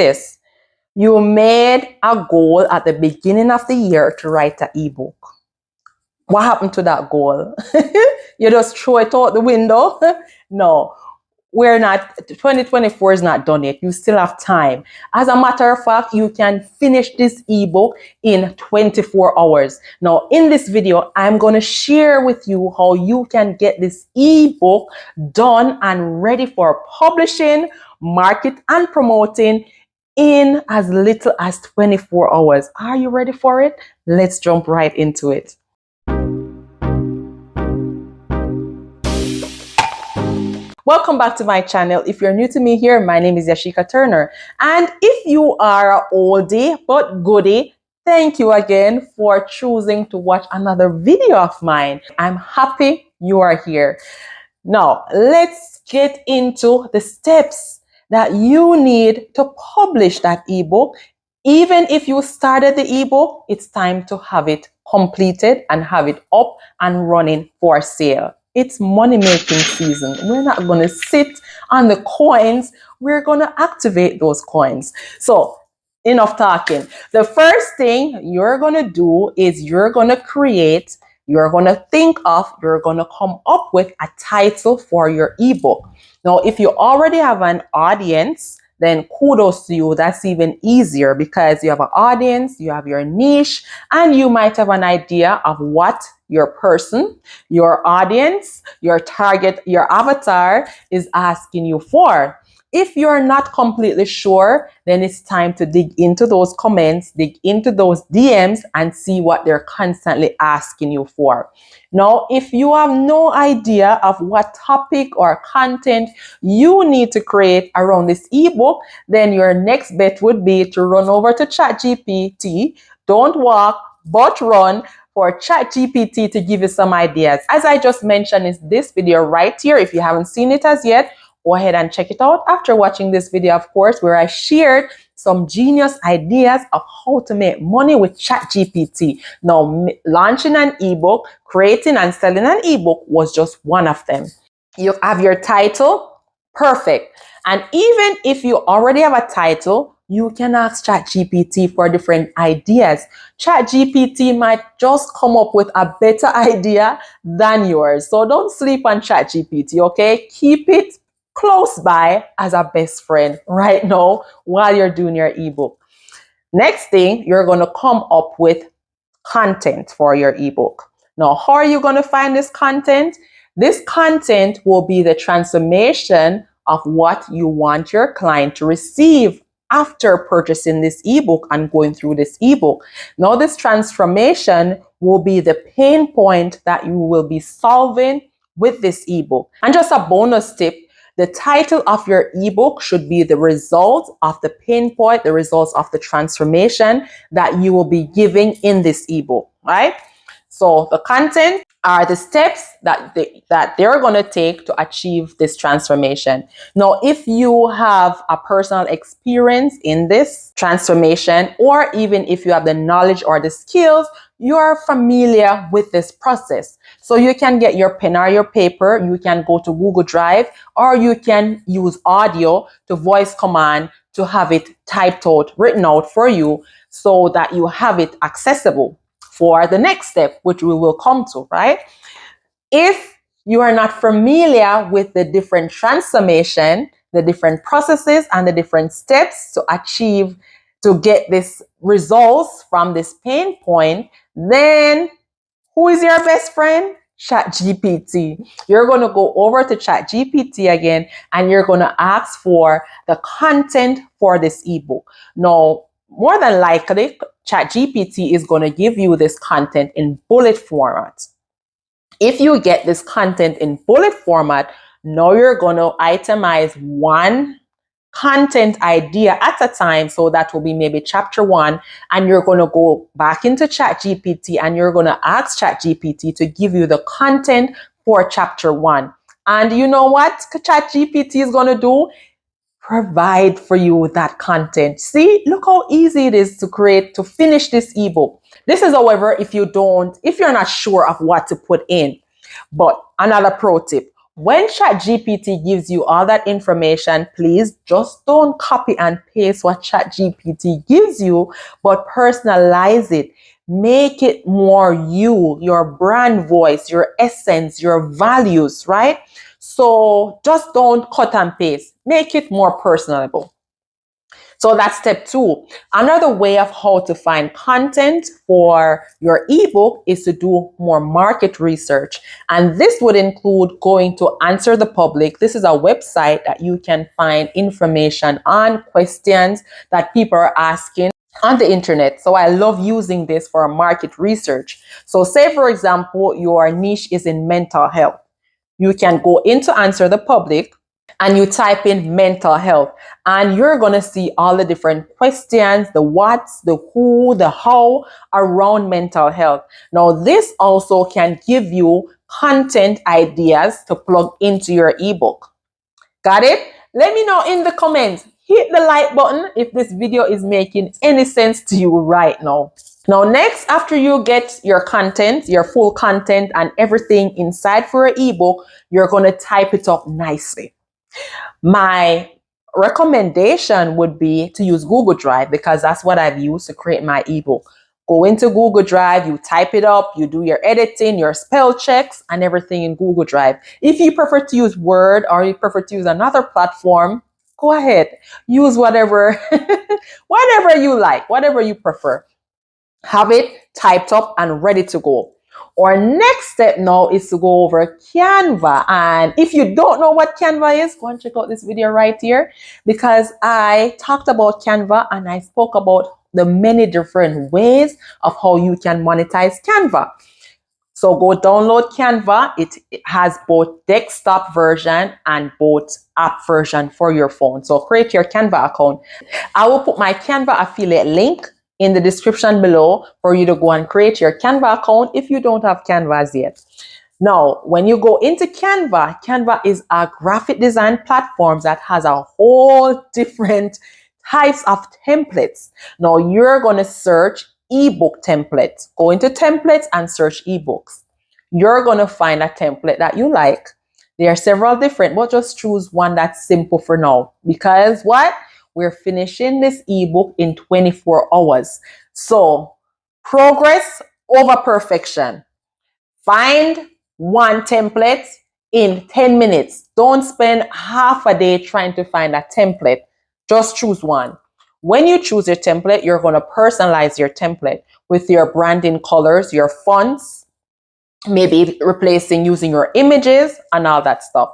sis, you made a goal at the beginning of the year to write an ebook. What happened to that goal? You just throw it out the window? No, we're not. 2024 is not done yet. You still have time. As a matter of fact, you can finish this ebook in 24 hours. Now, in this video, I'm going to share with you how you can get this ebook done and ready for publishing, market, and promoting in as little as 24 hours. Are you ready for it? Let's jump right into it. Welcome back to my channel. If you're new to me here, my name is Yashika Turner. And if you are an oldie but goodie, thank you again for choosing to watch another video of mine. I'm happy you are here. Now, let's get into the steps that you need to publish that ebook. Even if you started the ebook, it's time to have it completed and have it up and running for sale. It's money-making season. We're not going to sit on the coins. We're going to activate those coins. So enough talking. The first thing you're going to do is you're going to come up with a title for your ebook. Now, if you already have an audience, then kudos to you. That's even easier because you have an audience, you have your niche, and you might have an idea of what your person, your audience, your target, your avatar is asking you for. If you're not completely sure, then it's time to dig into those comments, dig into those DMs, and see what they're constantly asking you for. Now, if you have no idea of what topic or content you need to create around this ebook, then your next bet would be to run over to ChatGPT. Don't walk, but run for ChatGPT to give you some ideas. As I just mentioned in this video right here, if you haven't seen it as yet, go ahead and check it out after watching this video, of course, where I shared some genius ideas of how to make money with ChatGPT. Now, launching an ebook, creating and selling an ebook was just one of them. You have your title, perfect. And even if you already have a title, you can ask ChatGPT for different ideas. ChatGPT might just come up with a better idea than yours. So don't sleep on ChatGPT, okay? Keep it close by as a best friend right now while you're doing your ebook. Next thing, you're going to come up with content for your ebook. Now, how are you going to find this content? This content will be the transformation of what you want your client to receive after purchasing this ebook and going through this ebook. Now, this transformation will be the pain point that you will be solving with this ebook. And just a bonus tip, the title of your ebook should be the result of the pain point, the results of the transformation that you will be giving in this ebook, right? So the content are the steps that they're going to take to achieve this transformation. Now, if you have a personal experience in this transformation, or even if you have the knowledge or the skills, you are familiar with this process. So you can get your pen or your paper, you can go to Google Drive, or you can use audio to voice command to have it typed out, written out for you so that you have it accessible for the next step, which we will come to, right? If you are not familiar with the different transformation, the different processes and the different steps to get this results from this pain point, then who is your best friend? ChatGPT. You're going to go over to ChatGPT again, and you're going to ask for the content for this ebook. Now, more than likely, ChatGPT is going to give you this content in bullet format. If you get this content in bullet format, now you're going to itemize one content idea at a time. So that will be maybe chapter 1, and you're going to go back into ChatGPT and you're going to ask ChatGPT to give you the content for chapter 1. And you know what ChatGPT is going to do? Provide for you that content. See, look how easy it is to finish this ebook. This is, however, if you're not sure of what to put in. But another pro tip, When ChatGPT gives you all that information, please just don't copy and paste what ChatGPT gives you, but personalize it. Make it more you, your brand voice, your essence, your values, right? So just don't cut and paste. Make it more personable. So that's step 2. Another way of how to find content for your ebook is to do more market research. And this would include going to Answer the Public. This is a website that you can find information on questions that people are asking on the internet. So I love using this for market research. So say, for example, your niche is in mental health. You can go into Answer the Public and you type in mental health, and you're going to see all the different questions, the what's, the who, the how around mental health. Now, this also can give you content ideas to plug into your ebook. Got it? Let me know in the comments. Hit the like button if this video is making any sense to you right now. Now, next, after you get your content, your full content and everything inside for your ebook, you're going to type it up nicely. My recommendation would be to use Google Drive, because that's what I've used to create my ebook. Go into Google Drive, you type it up, you do your editing, your spell checks, and everything in Google Drive. If you prefer to use Word or you prefer to use another platform, go ahead. Use whatever, whatever you like, whatever you prefer. Have it typed up and ready to go. Our next step now is to go over Canva. And if you don't know what Canva is, go and check out this video right here, because I talked about Canva and I spoke about the many different ways of how you can monetize Canva. So go download Canva. It has both desktop version and both app version for your phone. So create your Canva account. I will put my Canva affiliate link in the description below for you to go and create your Canva account if you don't have Canvas yet. Now, when you go into Canva, Canva is a graphic design platform that has a whole different types of templates. Now, you're going to search ebook templates. Go into templates and search ebooks. You're going to find a template that you like. There are several different, but just choose one that's simple for now. Because what? We're finishing this ebook in 24 hours. So, progress over perfection. Find one template in 10 minutes. Don't spend half a day trying to find a template. Just choose one. When you choose your template, you're going to personalize your template with your branding colors, your fonts, maybe replacing using your images and all that stuff.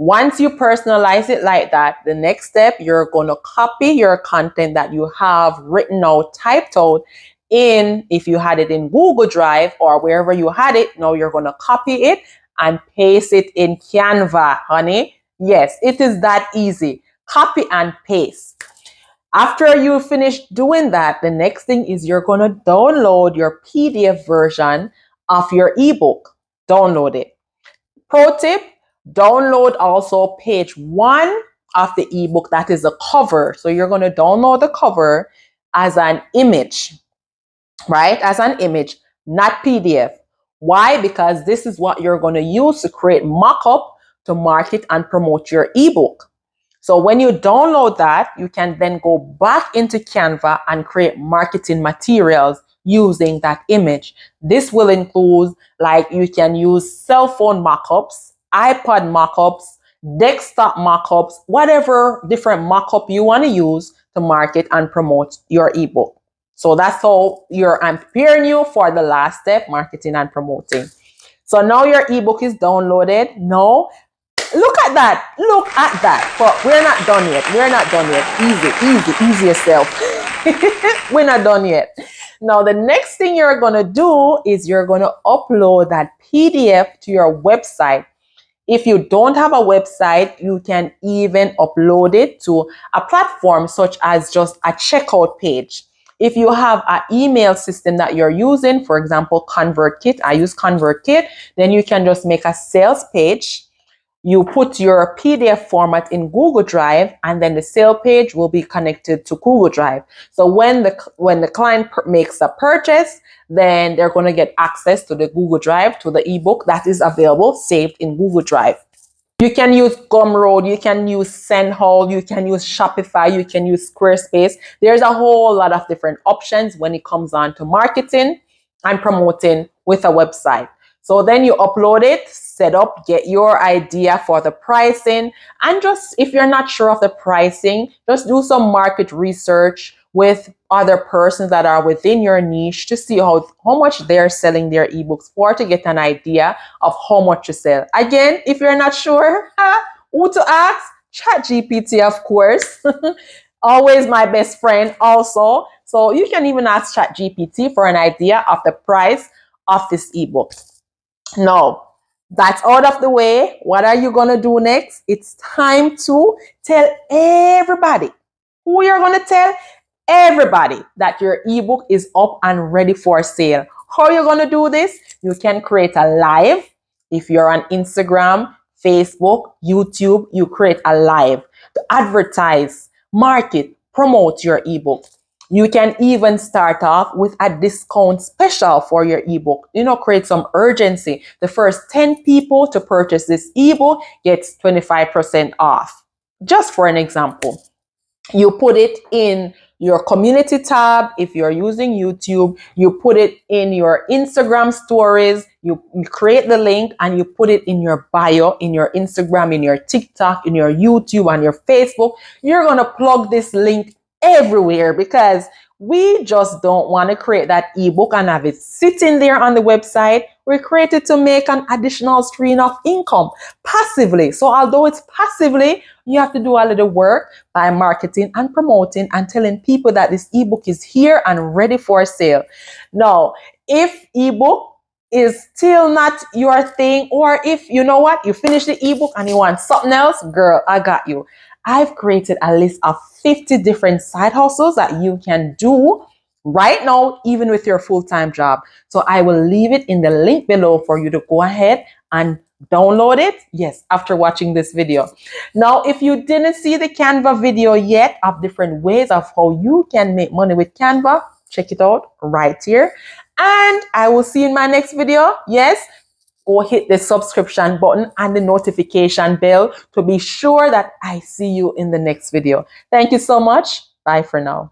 Once you personalize it like that, the next step, you're going to copy your content that you have written out, typed out in, if you had it in Google Drive or wherever you had it, now you're going to copy it and paste it in Canva, honey. Yes, it is that easy. Copy and paste. After you finish doing that, the next thing is you're going to download your PDF version of your ebook. Download it. Pro tip, download also page 1 of the ebook, that is the cover. So you're going to download the cover as an image, right? As an image, not PDF. Why? Because this is what you're going to use to create mock-up to market and promote your ebook. So when you download that, you can then go back into Canva and create marketing materials using that image. This will include, like, you can use cell phone mockups, iPad mockups, desktop mockups, whatever different mockup you want to use to market and promote your ebook. So that's how I'm preparing you for the last step, marketing and promoting. So now your ebook is downloaded. Now, look at that. Look at that. But we're not done yet. We're not done yet. Easy yourself. We're not done yet. Now, the next thing you're going to do is you're going to upload that PDF to your website. If you don't have a website, you can even upload it to a platform such as just a checkout page. If you have an email system that you're using, for example, ConvertKit, I use ConvertKit, then you can just make a sales page. You put your PDF format in Google Drive, and then the sale page will be connected to Google Drive. So when the client makes a purchase, then they're going to get access to the Google Drive, to the ebook that is available, saved in Google Drive. You can use Gumroad, you can use Sendhall, you can use Shopify, you can use Squarespace. There's a whole lot of different options when it comes on to marketing and promoting with a website. So then you upload it, set up, get your idea for the pricing, and just if you're not sure of the pricing, just do some market research with other persons that are within your niche to see how much they're selling their ebooks for, to get an idea of how much to sell. Again, if you're not sure who to ask, ChatGPT, of course. Always my best friend also. So you can even ask ChatGPT for an idea of the price of this ebook. Now, that's out of the way. What are you going to do next? It's time to tell everybody. Who you're going to tell? Everybody that your ebook is up and ready for sale. How are you going to do this? You can create a live. If you're on Instagram, Facebook, YouTube, you create a live to advertise, market, promote your ebook. You can even start off with a discount special for your ebook. Create some urgency. The first 10 people to purchase this ebook gets 25% off. Just for an example, you put it in your community tab. If you're using YouTube, you put it in your Instagram stories. You create the link and you put it in your bio, in your Instagram, in your TikTok, in your YouTube, and your Facebook. You're going to plug this link everywhere, because we just don't want to create that ebook and have it sitting there on the website. We created to make an additional stream of income passively. So although it's passively, you have to do a little work by marketing and promoting and telling people that this ebook is here and ready for sale. Now, if ebook is still not your thing, or if you finish the ebook and you want something else, girl, I got you. I've created a list of 50 different side hustles that you can do right now, even with your full-time job. So I will leave it in the link below for you to go ahead and download it. Yes, after watching this video. Now, if you didn't see the Canva video yet of different ways of how you can make money with Canva, check it out right here. And I will see you in my next video. Yes, go hit the subscription button and the notification bell to be sure that I see you in the next video. Thank you so much. Bye for now.